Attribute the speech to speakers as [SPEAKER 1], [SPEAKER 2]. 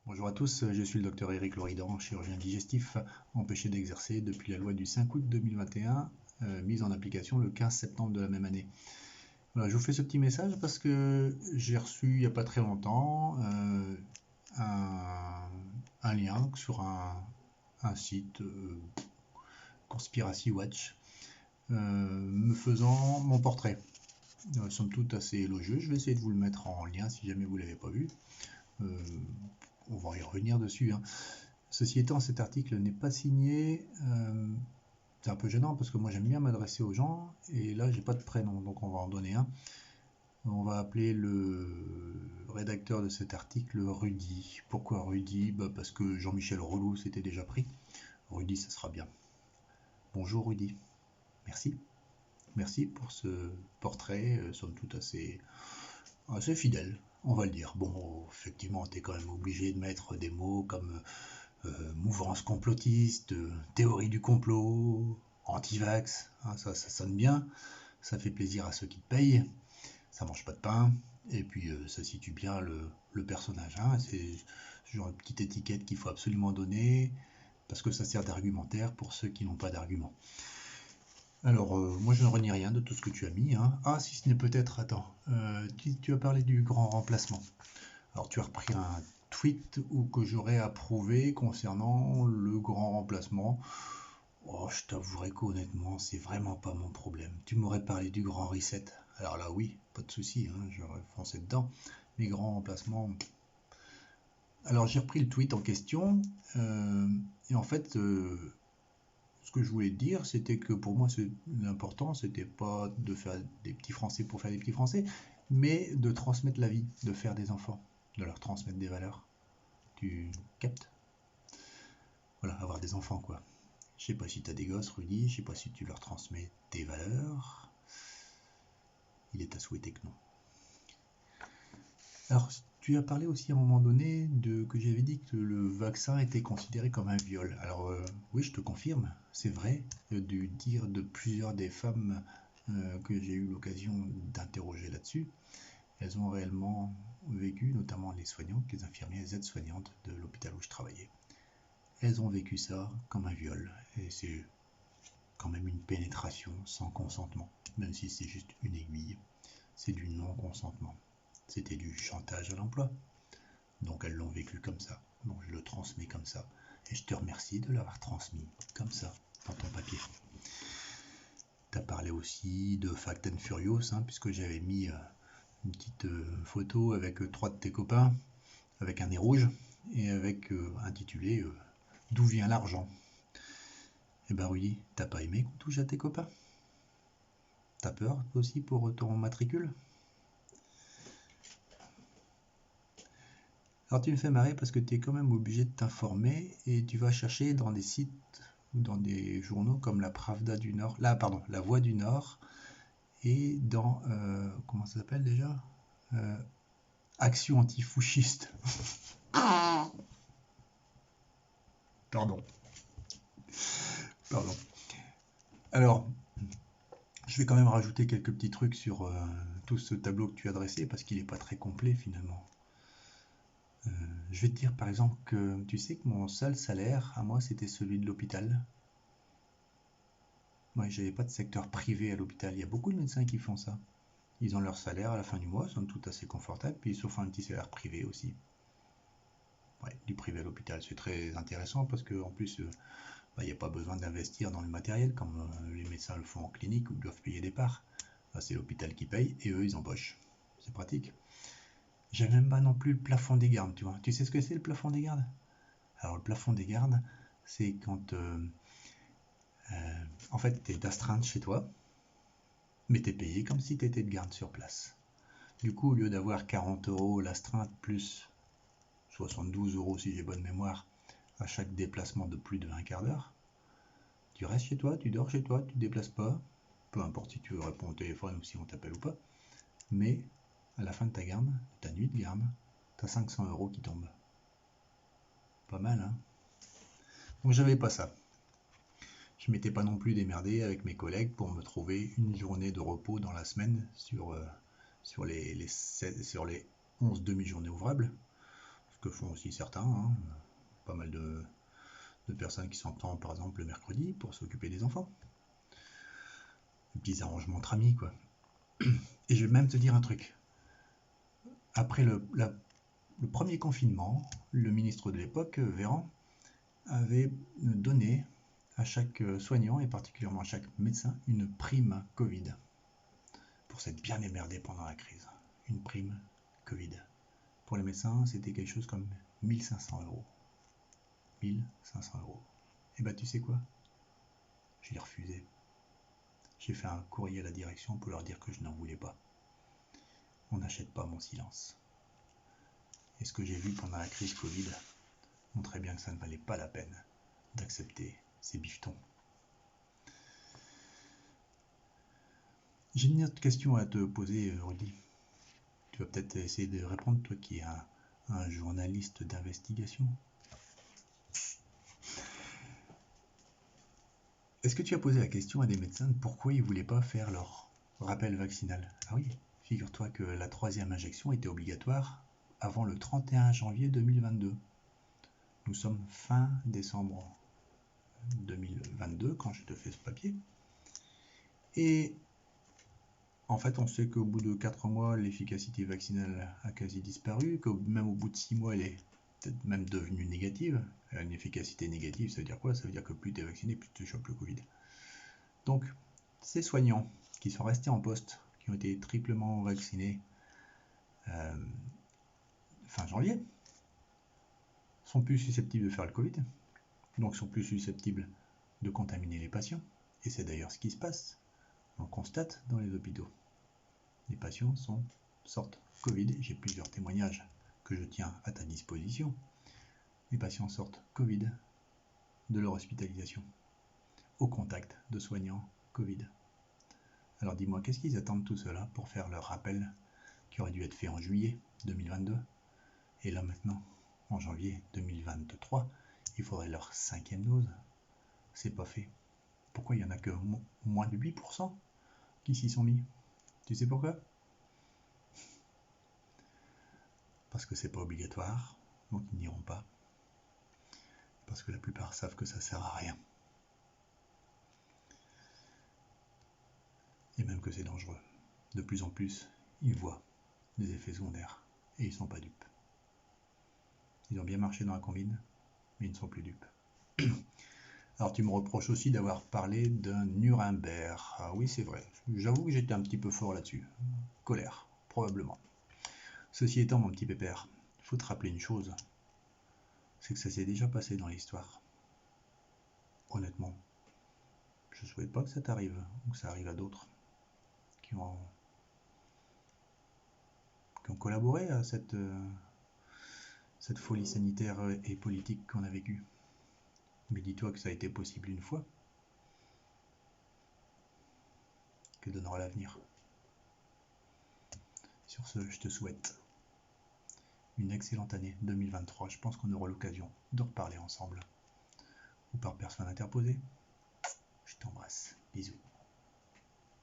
[SPEAKER 1] Bonjour à tous, je suis le docteur Éric Loridan, chirurgien digestif, empêché d'exercer depuis la loi du 5 août 2021, mise en application le 15 septembre de la même année. Voilà, je vous fais ce petit message parce que j'ai reçu il n'y a pas très longtemps un lien sur un site Conspiracy Watch me faisant mon portrait. Somme toute assez élogieux, je vais essayer de vous le mettre en lien si jamais vous ne l'avez pas vu. On va y revenir dessus. Ceci étant, cet article n'est pas signé. C'est un peu gênant parce que moi j'aime bien m'adresser aux gens et là j'ai pas de prénom, donc on va en donner un. On va appeler le rédacteur de cet article Rudy. Pourquoi Rudy? Parce que Jean-Michel Relou s'était déjà pris. Rudy, ça sera bien. Bonjour Rudy. Merci. Merci pour ce portrait, somme toute assez fidèle, on va le dire. Bon, effectivement, tu es quand même obligé de mettre des mots comme mouvance complotiste, théorie du complot, anti-vax, hein, ça sonne bien, ça fait plaisir à ceux qui te payent, ça mange pas de pain, et puis ça situe bien le personnage. Hein, c'est ce genre de petite étiquette qu'il faut absolument donner, parce que ça sert d'argumentaire pour ceux qui n'ont pas d'argument. Alors, moi je ne renie rien de tout ce que tu as mis. Hein. Ah, si ce n'est peut-être, attends, tu as parlé du grand remplacement. Alors, tu as repris un tweet ou que j'aurais approuvé concernant le grand remplacement. Oh, je t'avouerai qu'honnêtement, c'est vraiment pas mon problème. Tu m'aurais parlé du grand reset. Alors là, oui, pas de souci, hein, j'aurais foncé dedans. Les grands remplacements. Alors, j'ai repris le tweet en question. Et en fait, ce que je voulais te dire, c'était que pour moi, l'important, c'était pas de faire des petits Français pour faire des petits Français, mais de transmettre la vie, de faire des enfants, de leur transmettre des valeurs. Tu captes? Voilà, avoir des enfants, quoi. Je sais pas si tu as des gosses, Rudy, je sais pas si tu leur transmets tes valeurs. Il est à souhaiter que non. Alors, tu as parlé aussi à un moment donné que j'avais dit que le vaccin était considéré comme un viol. Alors, oui, je te confirme, c'est vrai, du dire de plusieurs des femmes que j'ai eu l'occasion d'interroger là-dessus. Elles ont réellement vécu, notamment les soignantes, les infirmières, les aides-soignantes de l'hôpital où je travaillais. Elles ont vécu ça comme un viol. Et c'est quand même une pénétration sans consentement. Même si c'est juste une aiguille, c'est du non-consentement. C'était du chantage à l'emploi. Donc elles l'ont vécu comme ça. Donc je le transmets comme ça. Et je te remercie de l'avoir transmis comme ça dans ton papier. Tu as parlé aussi de Fact and Furious, hein, puisque j'avais mis une petite photo avec 3 de tes copains, avec un nez rouge, et avec intitulé D'où vient l'argent? Eh ben oui, t'as pas aimé qu'on touche à tes copains? T'as peur aussi pour ton matricule? Alors tu me fais marrer parce que tu es quand même obligé de t'informer et tu vas chercher dans des sites ou dans des journaux comme la Pravda du Nord, la Voix du Nord et dans, comment ça s'appelle déjà? Action antifouchiste. Pardon. Pardon. Alors, je vais quand même rajouter quelques petits trucs sur tout ce tableau que tu as dressé parce qu'il n'est pas très complet finalement. Je vais te dire par exemple que tu sais que mon seul salaire à moi c'était celui de l'hôpital. Moi j'avais pas de secteur privé à l'hôpital. Il y a beaucoup de médecins qui font ça. Ils ont leur salaire à la fin du mois, sont tout assez confortables, puis ils se font un petit salaire privé aussi. Ouais, du privé à l'hôpital, c'est très intéressant parce qu'en plus, il n'y a pas besoin d'investir dans le matériel comme les médecins le font en clinique ou doivent payer des parts. Là, c'est l'hôpital qui paye et eux ils embauchent. C'est pratique. J'avais même pas non plus le plafond des gardes, tu vois. Tu sais ce que c'est le plafond des gardes? Alors le plafond des gardes, c'est quand en fait tu es d'astreinte chez toi, mais tu es payé comme si tu étais de garde sur place. Du coup, au lieu d'avoir 40 euros l'astreinte plus 72 euros si j'ai bonne mémoire à chaque déplacement de plus de un quart d'heure, tu restes chez toi, tu dors chez toi, tu ne te déplaces pas, peu importe si tu veux répondre au téléphone ou si on t'appelle ou pas, mais à la fin de ta garde, ta nuit de garde, tu as 500 euros qui tombent. Pas mal, hein? Donc j'avais pas ça. Je m'étais pas non plus démerdé avec mes collègues pour me trouver une journée de repos dans la semaine sur les 11 demi-journées ouvrables. ce que font aussi certains, hein. Pas mal de personnes qui s'entendent par exemple le mercredi pour s'occuper des enfants. Des petits arrangements entre amis, quoi. Et je vais même te dire un truc. Après le premier confinement, le ministre de l'époque, Véran, avait donné à chaque soignant, et particulièrement à chaque médecin, une prime Covid. Pour s'être bien émerdé pendant la crise. Une prime Covid. Pour les médecins, c'était quelque chose comme 1500 euros. 1500 euros. Et bah tu sais quoi? Je l'ai refusé. J'ai fait un courrier à la direction pour leur dire que je n'en voulais pas. On n'achète pas mon silence. Et ce que j'ai vu pendant la crise Covid montrait bien que ça ne valait pas la peine d'accepter ces bifetons. J'ai une autre question à te poser, Rudy. Tu vas peut-être essayer de répondre, toi qui es un journaliste d'investigation. Est-ce que tu as posé la question à des médecins de pourquoi ils ne voulaient pas faire leur rappel vaccinal? Ah oui, figure-toi que la 3e injection était obligatoire avant le 31 janvier 2022. Nous sommes fin décembre 2022 quand je te fais ce papier. Et en fait, on sait qu'au bout de 4 mois, l'efficacité vaccinale a quasi disparu, que même au bout de 6 mois, elle est peut-être même devenue négative. Une efficacité négative, ça veut dire quoi? Ça veut dire que plus tu es vacciné, plus tu chopes le Covid. Donc, ces soignants qui sont restés en poste, qui ont été triplement vaccinés fin janvier, sont plus susceptibles de faire le Covid, donc sont plus susceptibles de contaminer les patients. Et c'est d'ailleurs ce qui se passe. On le constate dans les hôpitaux. Les patients sortent Covid. J'ai plusieurs témoignages que je tiens à ta disposition. Les patients sortent Covid de leur hospitalisation au contact de soignants Covid. Alors dis-moi, qu'est-ce qu'ils attendent tout cela pour faire leur rappel qui aurait dû être fait en juillet 2022 et là maintenant, en janvier 2023, il faudrait leur 5e dose. C'est pas fait. Pourquoi il n'y en a que moins de 8% qui s'y sont mis? Tu sais pourquoi? Parce que c'est pas obligatoire, donc ils n'iront pas. Parce que la plupart savent que ça sert à rien. Et même que c'est dangereux. De plus en plus, ils voient des effets secondaires. Et ils sont pas dupes. Ils ont bien marché dans la combine, mais ils ne sont plus dupes. Alors tu me reproches aussi d'avoir parlé d'un Nuremberg. Ah oui, c'est vrai. J'avoue que j'étais un petit peu fort là-dessus. Colère, probablement. Ceci étant, mon petit pépère, il faut te rappeler une chose. C'est que ça s'est déjà passé dans l'histoire. Honnêtement, je ne souhaite pas que ça t'arrive, ou que ça arrive à d'autres qui ont collaboré à cette folie sanitaire et politique qu'on a vécue. Mais dis-toi que ça a été possible une fois. Que donnera l'avenir? Sur ce, je te souhaite une excellente année 2023. Je pense qu'on aura l'occasion de reparler ensemble. Ou par personne interposée. Je t'embrasse. Bisous.